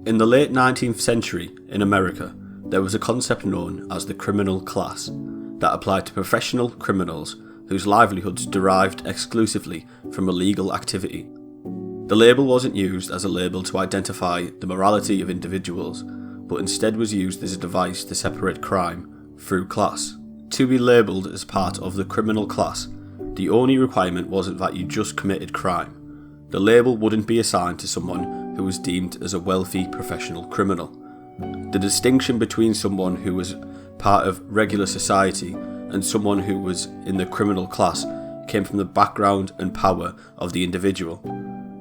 In the late 19th century in America, there was a concept known as the criminal class that applied to professional criminals whose livelihoods derived exclusively from illegal activity. The label wasn't used as a label to identify the morality of individuals, but instead was used as a device to separate crime through class. To be labelled as part of the criminal class, the only requirement wasn't that you just committed crime. The label wouldn't be assigned to someone who was deemed as a wealthy professional criminal. The distinction between someone who was part of regular society and someone who was in the criminal class came from the background and power of the individual,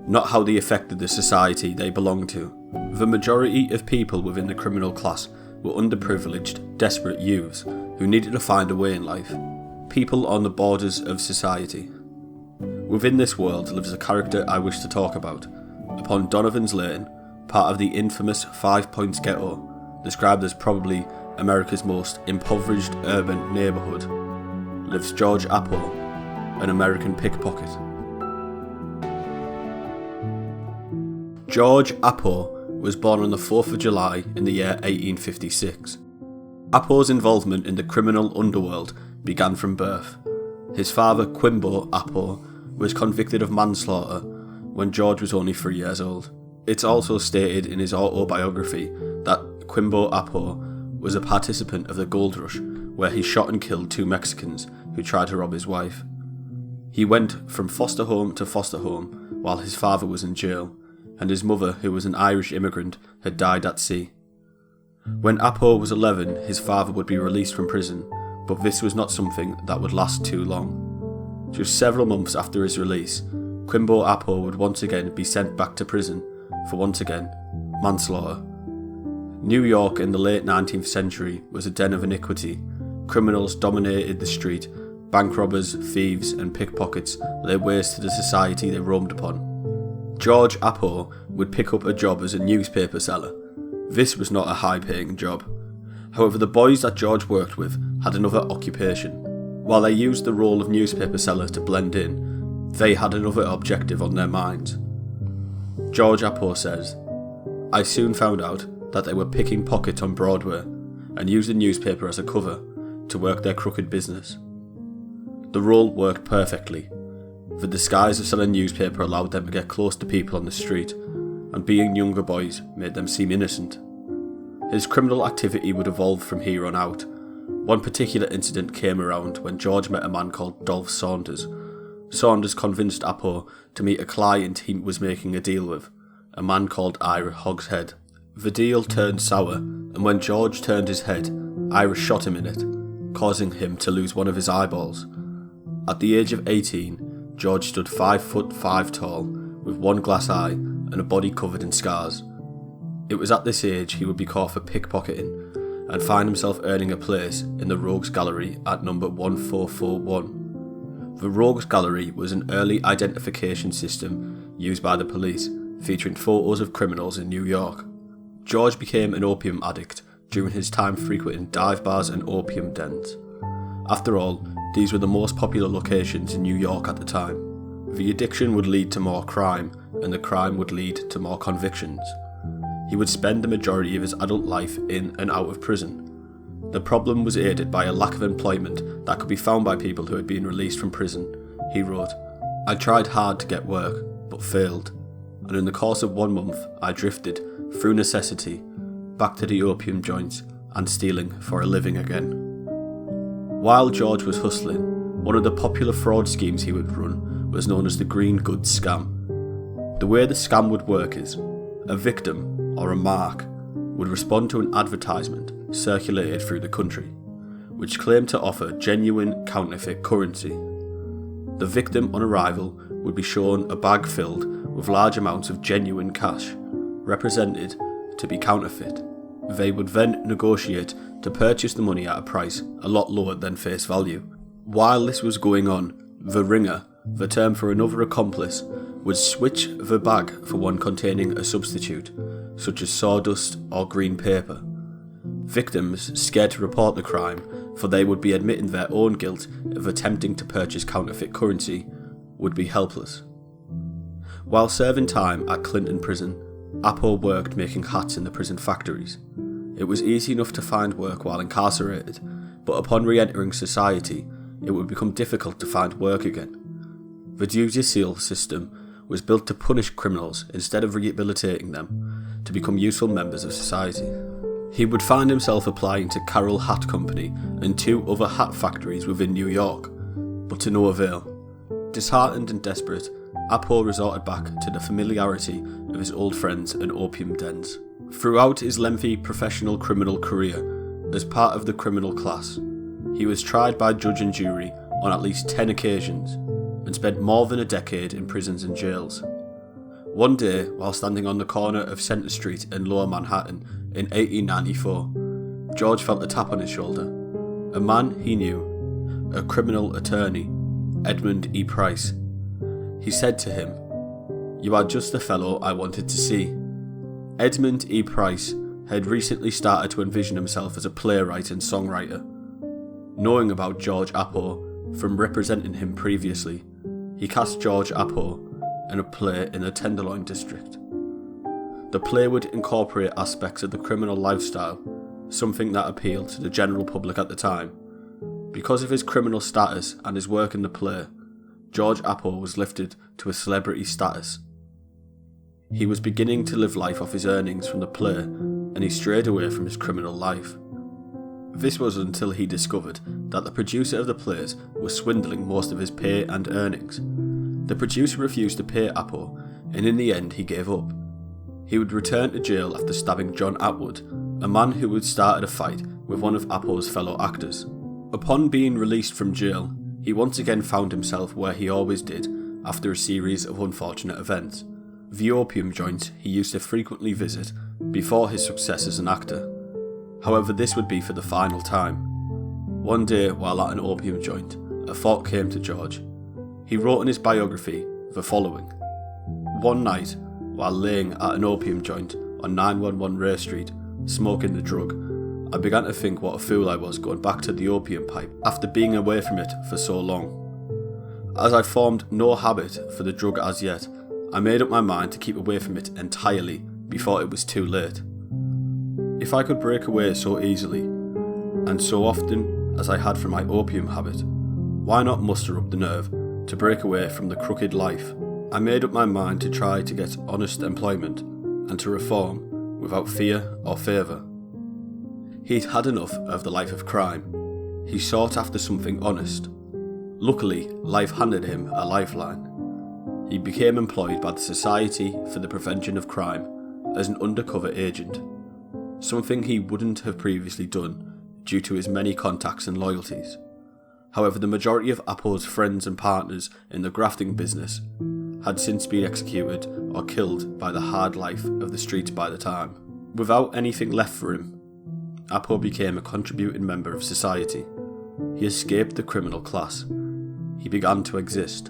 not how they affected the society they belonged to. The majority of people within the criminal class were underprivileged, desperate youths who needed to find a way in life, people on the borders of society. Within this world lives a character I wish to talk about. Upon Donovan's Lane, part of the infamous 5 Points Ghetto, described as probably America's most impoverished urban neighbourhood, lives George Appo, an American pickpocket. George Appo was born on the 4th of July in the year 1856. Appo's involvement in the criminal underworld began from birth. His father, Quimbo Appo, was convicted of manslaughter when George was only 3 years old. It's also stated in his autobiography that Quimbo Appo was a participant of the gold rush, where he shot and killed 2 Mexicans who tried to rob his wife. He went from foster home to foster home while his father was in jail, and his mother, who was an Irish immigrant, had died at sea. When Appo was 11, his father would be released from prison, but this was not something that would last too long. Just several months after his release, Quimbo Appo would once again be sent back to prison for once again manslaughter. New York in the late 19th century was a den of iniquity. Criminals dominated the street. Bank robbers, thieves and pickpockets lay waste to the society they roamed upon. George Appo would pick up a job as a newspaper seller. This was not a high-paying job. However, the boys that George worked with had another occupation. While they used the role of newspaper seller to blend in, they had another objective on their minds. George Appo says, "I soon found out that they were picking pockets on Broadway and used the newspaper as a cover to work their crooked business. The role worked perfectly. The disguise of selling newspaper allowed them to get close to people on the street, and being younger boys made them seem innocent." His criminal activity would evolve from here on out. One particular incident came around when George met a man called Dolph Saunders. Saunders convinced Appo to meet a client he was making a deal with, a man called Ira Hogshead. The deal turned sour, and when George turned his head, Ira shot him in it, causing him to lose one of his eyeballs. At the age of 18, George stood 5'5" tall, with one glass eye and a body covered in scars. It was at this age he would be caught for pickpocketing and find himself earning a place in the Rogues Gallery at number 1441. The Rogues Gallery was an early identification system used by the police, featuring photos of criminals in New York. George became an opium addict during his time frequenting dive bars and opium dens. After all, these were the most popular locations in New York at the time. The addiction would lead to more crime, and the crime would lead to more convictions. He would spend the majority of his adult life in and out of prison. The problem was aided by a lack of employment that could be found by people who had been released from prison. He wrote, "I tried hard to get work, but failed, and in the course of 1 month I drifted, through necessity, back to the opium joints and stealing for a living again." While George was hustling, one of the popular fraud schemes he would run was known as the green goods scam. The way the scam would work is, a victim, or a mark, would respond to an advertisement circulated through the country, which claimed to offer genuine counterfeit currency. The victim on arrival would be shown a bag filled with large amounts of genuine cash, represented to be counterfeit. They would then negotiate to purchase the money at a price a lot lower than face value. While this was going on, the ringer, the term for another accomplice, would switch the bag for one containing a substitute, such as sawdust or green paper. Victims, scared to report the crime, for they would be admitting their own guilt of attempting to purchase counterfeit currency, would be helpless. While serving time at Clinton Prison, Appo worked making hats in the prison factories. It was easy enough to find work while incarcerated, but upon re-entering society, it would become difficult to find work again. The judicial system was built to punish criminals instead of rehabilitating them to become useful members of society. He would find himself applying to Carroll Hat Company and 2 other hat factories within New York, but to no avail. Disheartened and desperate, Appo resorted back to the familiarity of his old friends and opium dens. Throughout his lengthy professional criminal career, as part of the criminal class, he was tried by judge and jury on at least 10 occasions and spent more than a decade in prisons and jails. One day, while standing on the corner of Centre Street in Lower Manhattan in 1894, George felt a tap on his shoulder. A man he knew, a criminal attorney, Edmund E. Price. He said to him, "You are just the fellow I wanted to see." Edmund E. Price had recently started to envision himself as a playwright and songwriter. Knowing about George Appo from representing him previously, he cast George Appo in a play in the Tenderloin district. The play would incorporate aspects of the criminal lifestyle, something that appealed to the general public at the time. Because of his criminal status and his work in the play, George Appo was lifted to a celebrity status. He was beginning to live life off his earnings from the play, and he strayed away from his criminal life. This was until he discovered that the producer of the plays was swindling most of his pay and earnings. The producer refused to pay Appo, and in the end he gave up. He would return to jail after stabbing John Atwood, a man who had started a fight with one of Appo's fellow actors. Upon being released from jail, he once again found himself where he always did after a series of unfortunate events: the opium joint he used to frequently visit before his success as an actor. However, this would be for the final time. One day, while at an opium joint, a thought came to George. He wrote in his biography the following: "One night, while laying at an opium joint on 911 Ray Street, smoking the drug, I began to think what a fool I was going back to the opium pipe after being away from it for so long. As I formed no habit for the drug as yet, I made up my mind to keep away from it entirely before it was too late. If I could break away so easily, and so often as I had from my opium habit, why not muster up the nerve to break away from the crooked life? I made up my mind to try to get honest employment and to reform without fear or favour. He'd had enough of the life of crime. He sought after something honest. Luckily, life handed him a lifeline. He became employed by the Society for the Prevention of Crime as an undercover agent, something he wouldn't have previously done due to his many contacts and loyalties. However, the majority of Appo's friends and partners in the grafting business had since been executed or killed by the hard life of the streets by the time. Without anything left for him, Appo became a contributing member of society. He escaped the criminal class. He began to exist.